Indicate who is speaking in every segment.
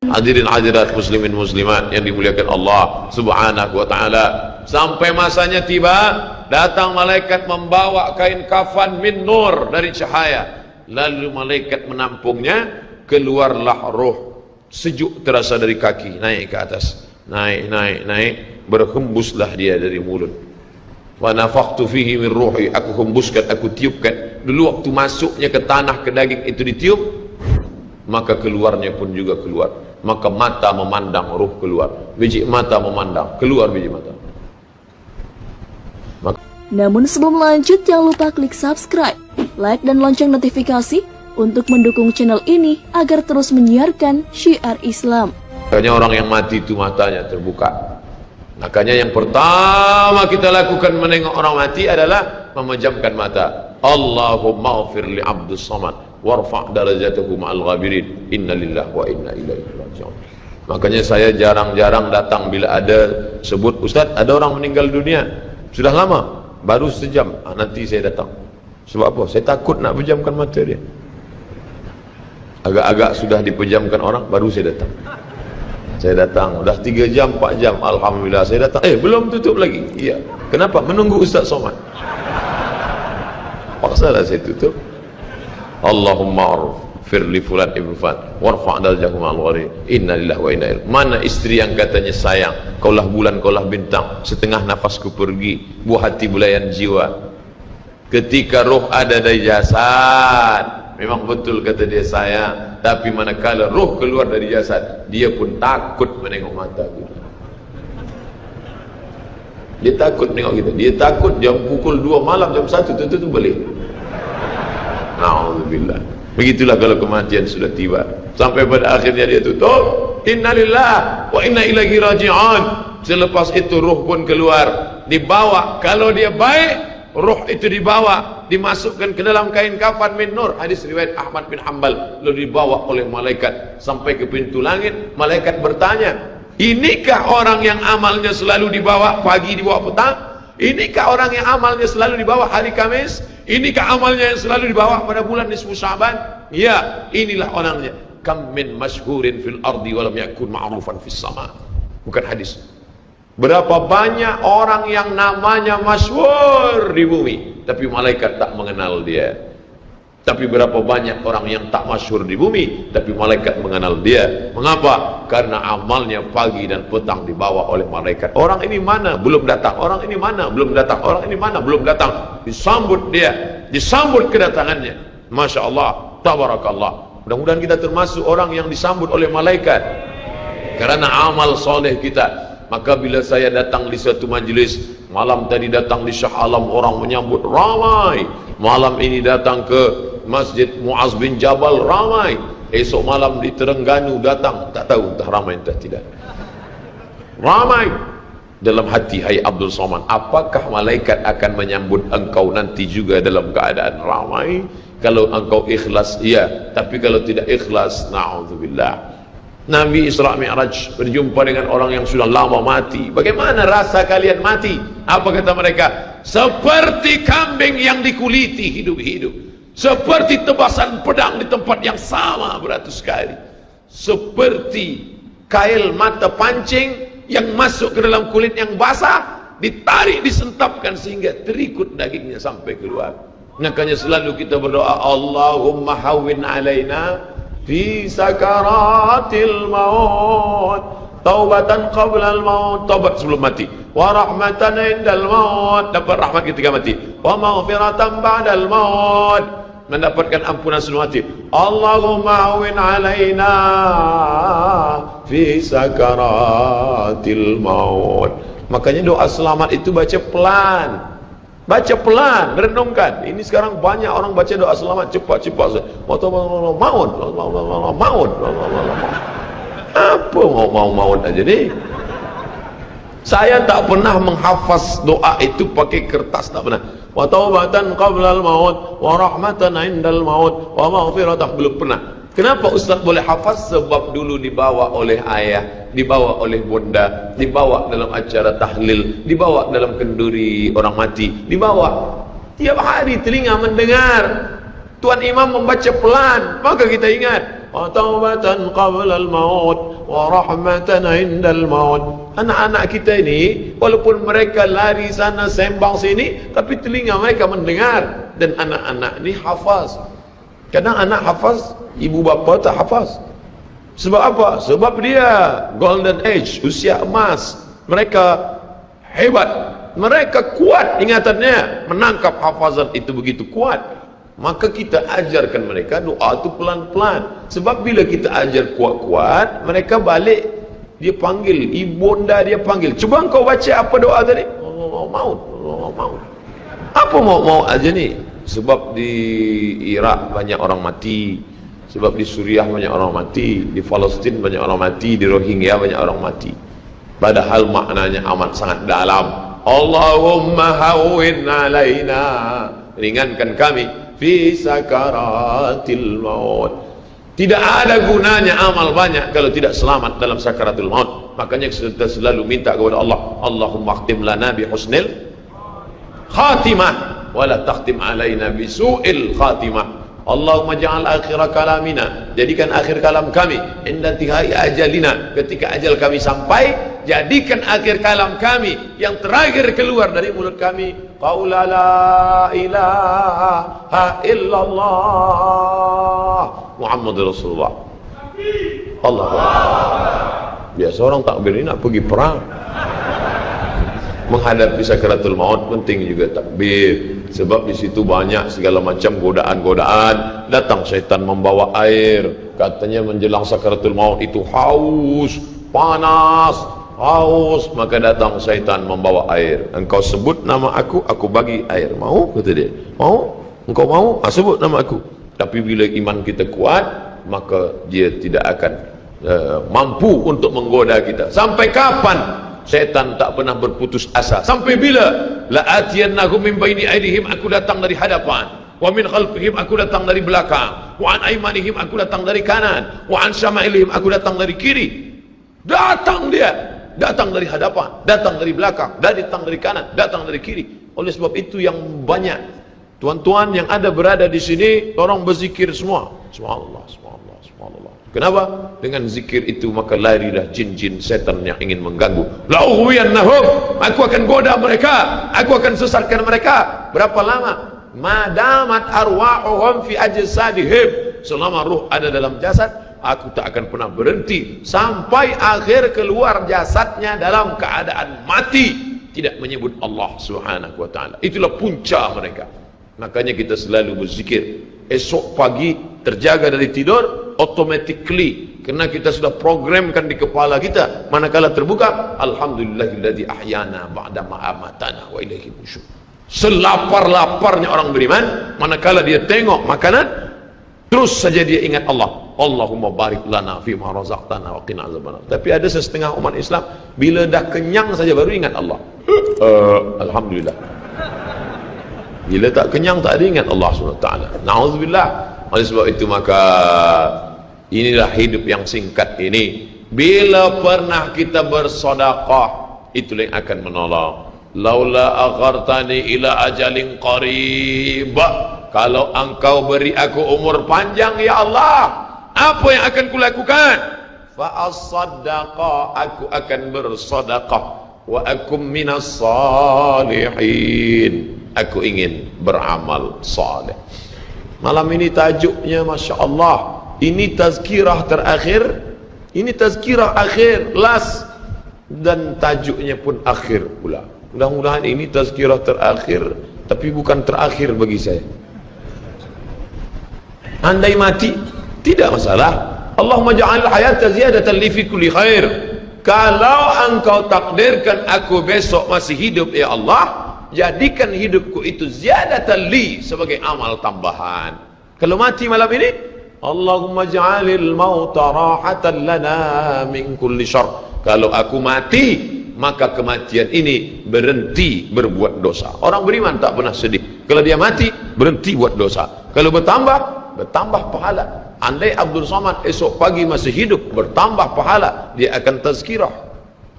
Speaker 1: Hadirin hadirat muslimin muslimat yang dimuliakan Allah subhanahu wa ta'ala. Sampai masanya tiba, datang malaikat membawa kain kafan min nur, dari cahaya. Lalu malaikat menampungnya, keluarlah roh. Sejuk terasa dari kaki, naik ke atas, naik, berhembuslah dia dari mulut. Wa nafakhtu fihi min ruhi, aku hembuskan, aku tiupkan. Dulu waktu masuknya ke tanah, ke daging itu ditiup, maka keluarnya pun juga keluar. Maka mata memandang, ruh keluar. Biji mata memandang, keluar biji mata.
Speaker 2: Namun sebelum lanjut, jangan lupa klik subscribe, like dan lonceng notifikasi untuk mendukung channel ini agar terus menyiarkan syiar Islam.
Speaker 1: Makanya orang yang mati itu matanya terbuka. Makanya yang pertama kita lakukan menengok orang mati adalah memejamkan mata. Allahumma ghfir li abdus samad warfa' darajatahu ma'al ghabirin, inna lillahi wa inna ilaihi raji'un. Makanya saya jarang-jarang datang bila ada sebut, Ustaz ada orang meninggal dunia, sudah lama, baru sejam, nanti saya datang. Sebab apa? Saya takut nak pejamkan mata dia. Agak-agak sudah dipejamkan orang, baru saya datang. Saya datang, dah 3 jam, 4 jam, alhamdulillah saya datang. Belum tutup lagi. Iya. Kenapa? Menunggu Ustaz Somad. Paksalah saya tutup. Allahumma ighfir li fulan ibn fulan warfa' darajatahu ma'al ghabirin, inna lillahi wa inna ilaihi. Mana istri yang katanya sayang, kaulah bulan, kaulah bintang, setengah nafasku pergi, buah hati bulayan jiwa. Ketika roh ada dari jasad, memang betul kata dia sayang, tapi manakala roh keluar dari jasad, dia pun takut menengok mata kita. Dia takut menengok kita. Dia takut jam pukul 2 malam, jam 1 tutup balik. Na'udzubillah. Begitulah kalau kematian sudah tiba. Sampai pada akhirnya dia tutup, innalillah wa inna ilaihi raji'un. Selepas itu roh pun keluar, dibawa. Kalau dia baik, roh itu dibawa, dimasukkan ke dalam kain kafan min nur. Hadis riwayat Ahmad bin Hanbal. Lalu dibawa oleh malaikat sampai ke pintu langit. Malaikat bertanya, inikah orang yang amalnya selalu dibawa pagi, dibawa petang? Inikah orang yang amalnya selalu dibawa hari Kamis? Inikah amalnya yang selalu dibawa pada bulan nisfu Sya'ban? Ya, inilah orangnya. Kam min masyhurin fil ardi walam yakun ma'rufan fis sama. Bukan hadis. Berapa banyak orang yang namanya masyhur di bumi, tapi malaikat tak mengenal dia. Tapi berapa banyak orang yang tak masyhur di bumi, tapi malaikat mengenal dia. Mengapa? Karena amalnya pagi dan petang dibawa oleh malaikat. Orang ini mana? Belum datang. Orang ini mana? Belum datang. Orang ini mana? Belum datang. Disambut dia, disambut kedatangannya. Masya Allah, tabarakallah. Mudah-mudahan kita termasuk orang yang disambut oleh malaikat karena amal soleh kita. Maka bila saya datang di suatu majlis, malam tadi datang di Shah Alam, orang menyambut ramai. Malam ini datang ke Masjid Muaz bin Jabal, ramai. Esok malam di Terengganu datang, tak tahu entah ramai entah tidak. Ramai. Dalam hati, hai Abdul Somad, apakah malaikat akan menyambut engkau nanti juga dalam keadaan ramai? Kalau engkau ikhlas, iya. Tapi kalau tidak ikhlas, na'udzubillah. Nabi Isra Mi'raj berjumpa dengan orang yang sudah lama mati. Bagaimana rasa kalian mati? Apa kata mereka? Seperti kambing yang dikuliti hidup-hidup, seperti tebasan pedang di tempat yang sama beratus kali, seperti kail mata pancing yang masuk ke dalam kulit yang basah, ditarik, disentapkan sehingga terikut dagingnya sampai keluar. Makanya selalu kita berdoa, Allahumma hawwin alaina fi sakaratil maut, taubatan qablal maut, taubat sebelum mati, wa rahmatan indal maut, dapat rahmat ketika mati, wa maghfiratan ba'dal maut, mendapatkan ampunan sebelum mati. Allahumma hawwin alaina fi sakaratil maut. Makanya doa selamat itu baca pelan. Baca pelan, renungkan. Ini sekarang banyak orang baca doa selamat cepat-cepat. Maut. Apa maut aja nih? Saya tak pernah menghafaz doa itu pakai kertas, tak pernah. Wa taubatan qablal maut, wa rahmatan indal maut, wa maghfiratan, belum pernah. Kenapa Ustaz boleh hafaz? Sebab dulu dibawa oleh ayah, dibawa oleh bunda, dibawa dalam acara tahlil, dibawa dalam kenduri orang mati, dibawa. Tiap hari telinga mendengar Tuan Imam membaca pelan, maka kita ingat. wa taubatan qabla al-maut wa rahmatan 'inda al-maut. Anak-anak kita ini walaupun mereka lari sana sembang sini, tapi telinga mereka mendengar. Dan anak-anak ini hafaz. Kadang anak hafaz, ibu bapa tak hafaz. Sebab apa? Sebab dia golden age, usia emas. Mereka hebat, mereka kuat ingatannya, menangkap hafazan itu begitu kuat. Maka kita ajarkan mereka doa itu pelan-pelan. Sebab bila kita ajar kuat-kuat, mereka balik, dia panggil, ibunda dia panggil, cuba kau baca apa doa tadi? Oh, maut, oh, maut. Apa mau aja ni? Sebab di Iraq banyak orang mati, sebab di Suriah banyak orang mati, di Palestin banyak orang mati, di Rohingya banyak orang mati. Padahal maknanya amat sangat dalam. Allahumma hawwin alaina, ringankan kami fi sakaratil maut. Tidak ada gunanya amal banyak kalau tidak selamat dalam sakaratul maut. Makanya kita selalu minta kepada Allah, Allahumma khtim lana bi husnil khatimah wala takhtim alaina bi su'il khatimah. Allahumma ja'al akhir kalamina, jadikan akhir kalam kami inda intihai ajalina, ketika ajal kami sampai, jadikan akhir kalam kami yang terakhir keluar dari mulut kami qaula la ilaha illallah Muhammadur Rasulullah. Allah. Biasa orang takbir ini nak pergi perang, menghadapi sakaratul maut penting juga takbir. Sebab di situ banyak segala macam godaan-godaan. Datang syaitan membawa air, katanya menjelang sakaratul maut itu haus, panas, haus, maka datang syaitan membawa air. Engkau sebut nama aku bagi air. Mau? Kata dia. Mau? Engkau mau? Sebut nama aku. Tapi bila iman kita kuat, maka dia tidak akan mampu untuk menggoda kita. Sampai kapan syaitan tak pernah berputus asa? Sampai bila? La atiyannahum min baini aydihim, aku datang dari hadapan, wa min khalfihim, aku datang dari belakang, wa an aymanihim, aku datang dari kanan, wa an syama'ilihim, aku datang dari kiri. Datang dia, datang dari hadapan, datang dari belakang, datang dari kanan, datang dari kiri. Oleh sebab itu yang banyak tuan-tuan yang ada berada di sini, orang berzikir semua, subhanallah, subhanallah, subhanallah. Kenapa? Dengan zikir itu maka larilah jin-jin setan yang ingin mengganggu. La'uwiyannahum, aku akan goda mereka, aku akan sesatkan mereka. Berapa lama? Madamat arwahuhum fi ajsadihim, selama ruh ada dalam jasad, aku tak akan pernah berhenti sampai akhir keluar jasadnya dalam keadaan mati, tidak menyebut Allah Subhanahu wa taala. Itulah punca mereka. Makanya kita selalu berzikir. Esok pagi terjaga dari tidur automatically, karena kita sudah programkan di kepala kita, manakala terbuka, alhamdulillahilladzi ahyana ba'da ma amatana wa ilaihi nusyur. Selapar-laparnya orang beriman, manakala dia tengok makanan, terus saja dia ingat Allah. Allahumma barik lana fi ma razaqtana wa qina azabannar. Tapi ada setengah umat Islam, bila dah kenyang saja baru ingat Allah. Alhamdulillah. Bila tak kenyang tak ada ingat Allah SWT. Na'udzubillah. Oleh sebab itu maka inilah hidup yang singkat ini. Bila pernah kita bersedekah, itulah yang akan menolong. Laula akhartani ila ajalin qarib, kalau engkau beri aku umur panjang ya Allah, apa yang akan kulakukan? Fa as-saddaqa, aku akan bersedekah. Wa akum minas salihin, aku ingin beramal saleh. Malam ini tajuknya Masya Allah, ini tazkirah terakhir, ini tazkirah akhir, last, dan tajuknya pun akhir pula. Mudah-mudahan ini tazkirah terakhir, tapi bukan terakhir bagi saya. Andai mati, tidak masalah. Allahumma ja'al hayata ziyadatan li fi kulli khair. Kalau engkau takdirkan aku besok masih hidup ya Allah, jadikan hidupku itu ziyadatan li, sebagai amal tambahan. Kalau mati malam ini, Allahumma ja'alil mauta rahatan lana min kulli syarr. Kalau aku mati, maka kematian ini berhenti berbuat dosa. Orang beriman tak pernah sedih. Kalau dia mati, berhenti buat dosa. Kalau bertambah pahala. Andai Abdul Somad esok pagi masih hidup, bertambah pahala, dia akan tazkirah,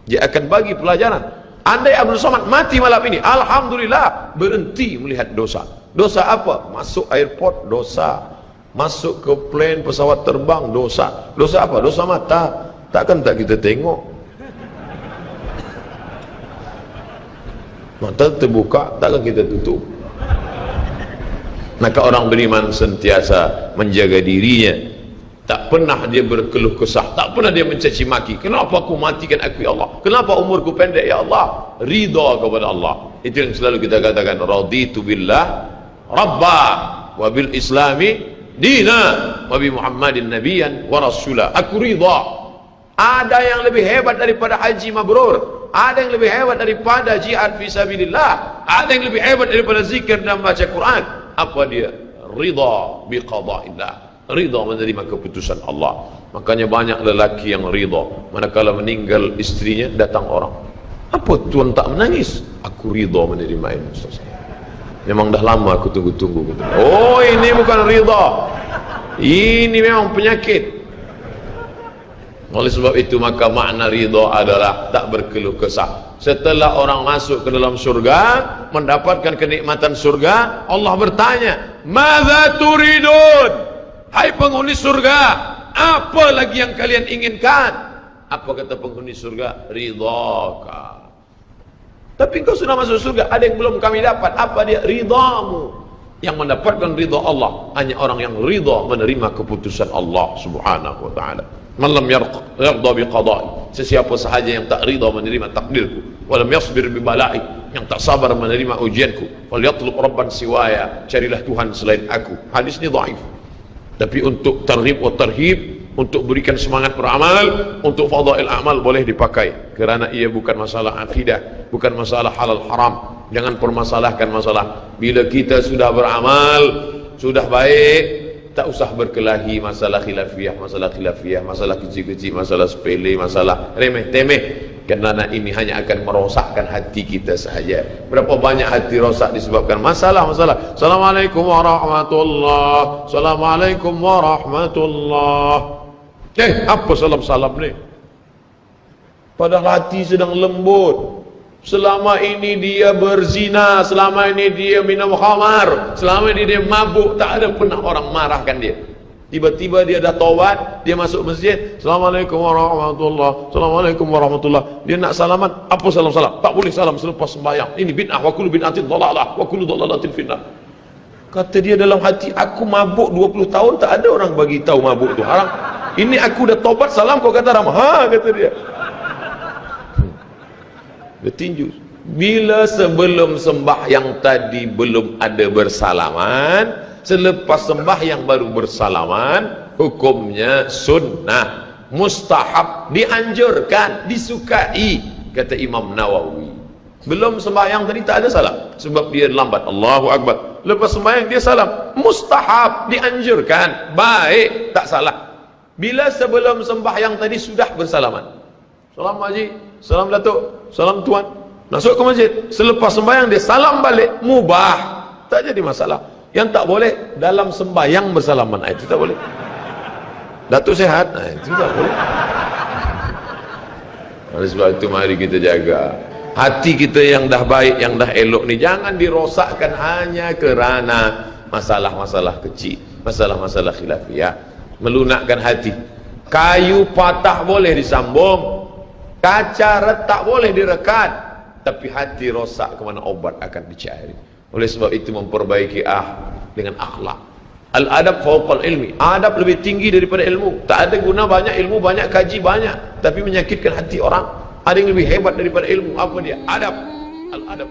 Speaker 1: dia akan bagi pelajaran. Andai Abdul Somad mati malam ini, alhamdulillah, berhenti melihat dosa. Dosa apa? Masuk airport dosa, Masuk ke plane pesawat terbang dosa. Dosa apa? Dosa mata. Takkan tak kita tengok. Mata terbuka, takkan kita tutup. Maka orang beriman sentiasa menjaga dirinya. Tak pernah dia berkeluh kesah, tak pernah dia mencaci maki. Kenapa aku matikan aku ya Allah? Kenapa umurku pendek ya Allah? Ridha kepada Allah. Itu yang selalu kita katakan, raditu billah rabba wa bil islami dina wa bi Muhammadin nabiyyan wa rasula. Aku ridha. Ada yang lebih hebat daripada haji mabrur, ada yang lebih hebat daripada jihad fi sabilillah, ada yang lebih hebat daripada zikir dan baca Quran. Apa dia? Ridha bi qada'illah, ridha menerima keputusan Allah. Makanya banyak lelaki yang ridha manakala meninggal istrinya, datang orang, apa tuan tak menangis? Aku ridha menerima ini, Ustaz. Memang dah lama aku tunggu-tunggu. Oh, ini bukan ridha, ini memang penyakit. Oleh sebab itu maka makna ridha adalah tak berkeluh kesah. Setelah orang masuk ke dalam surga, mendapatkan kenikmatan surga, Allah bertanya, "Madza turidun?" Hai penghuni surga, apa lagi yang kalian inginkan? Apa kata penghuni surga? Ridhaka. Tapi engkau sudah masuk surga, ada yang belum kami dapat. Apa dia? Ridhamu. Yang mendapatkan ridha Allah hanya orang yang ridha menerima keputusan Allah Subhanahu wa taala. Man lam yarda bi qada'i, sesiapa sahaja yang tak ridha menerima takdirku, wa lam yasbir bi bala'i, yang tak sabar menerima ujianku, wal yatlub rabban siwaya, carilah Tuhan selain aku. Hadis ini dhaif. Tapi untuk targhib wa tarhib, untuk berikan semangat beramal, untuk fadail amal boleh dipakai, kerana ia bukan masalah akidah, bukan masalah halal haram. Jangan permasalahkan masalah. Bila kita sudah beramal, sudah baik, tak usah berkelahi masalah khilafiyah, masalah kecil-kecil, masalah sepele, masalah remeh-temeh. Kerana ini hanya akan merosakkan hati kita sahaja. Berapa banyak hati rosak disebabkan masalah-masalah. Assalamualaikum warahmatullahi, Assalamualaikum warahmatullahi. Apa salam-salam ni? Padahal hati sedang lembut. Selama ini dia berzina, selama ini dia minum khamar, selama ini dia mabuk, tak ada pernah orang marahkan dia. Tiba-tiba dia dah taubat, dia masuk masjid, Assalamualaikum warahmatullahi, Assalamualaikum warahmatullahi. Dia nak salaman, apa salam-salam? Tak boleh salam selepas sembahyang. Ini bid'ah, wa kullu bid'atin dhalalah, wa kullu dhalalatin finnar. Kata dia dalam hati, aku mabuk 20 tahun, tak ada orang bagi tahu mabuk tu haram. Ini aku dah taubat, salam kau kata haram. Ha, kata dia. Dia tinju. Bila sebelum sembahyang tadi belum ada bersalaman, selepas sembahyang baru bersalaman, hukumnya sunnah, mustahab, dianjurkan, disukai, kata Imam Nawawi. Belum sembahyang tadi tak ada salam, sebab dia lambat. Allahu Akbar. Lepas sembahyang dia salam, mustahab, dianjurkan, baik, tak salah. Bila sebelum sembahyang tadi sudah bersalaman, salam Haji, salam Datuk, salam Tuan, masuk ke masjid, selepas sembahyang dia salam balik, mubah, tak jadi masalah. Yang tak boleh dalam sembahyang bersalaman, itu tak boleh. Datuk sehat, itu tak boleh. Oleh sebab itu mari kita jaga hati kita yang dah baik, yang dah elok ni, jangan dirosakkan hanya kerana masalah-masalah kecil, masalah-masalah khilafiyah. Melunakkan hati. Kayu patah boleh disambung, kaca retak boleh direkat, tapi hati rosak, kemana obat akan dicari. Oleh sebab itu memperbaiki dengan akhlak. Al-adab fawqal ilmi, adab lebih tinggi daripada ilmu. Tak ada guna banyak ilmu, banyak kaji banyak, tapi menyakitkan hati orang. Ada yang lebih hebat daripada ilmu. Apa dia? Adab. Al-adab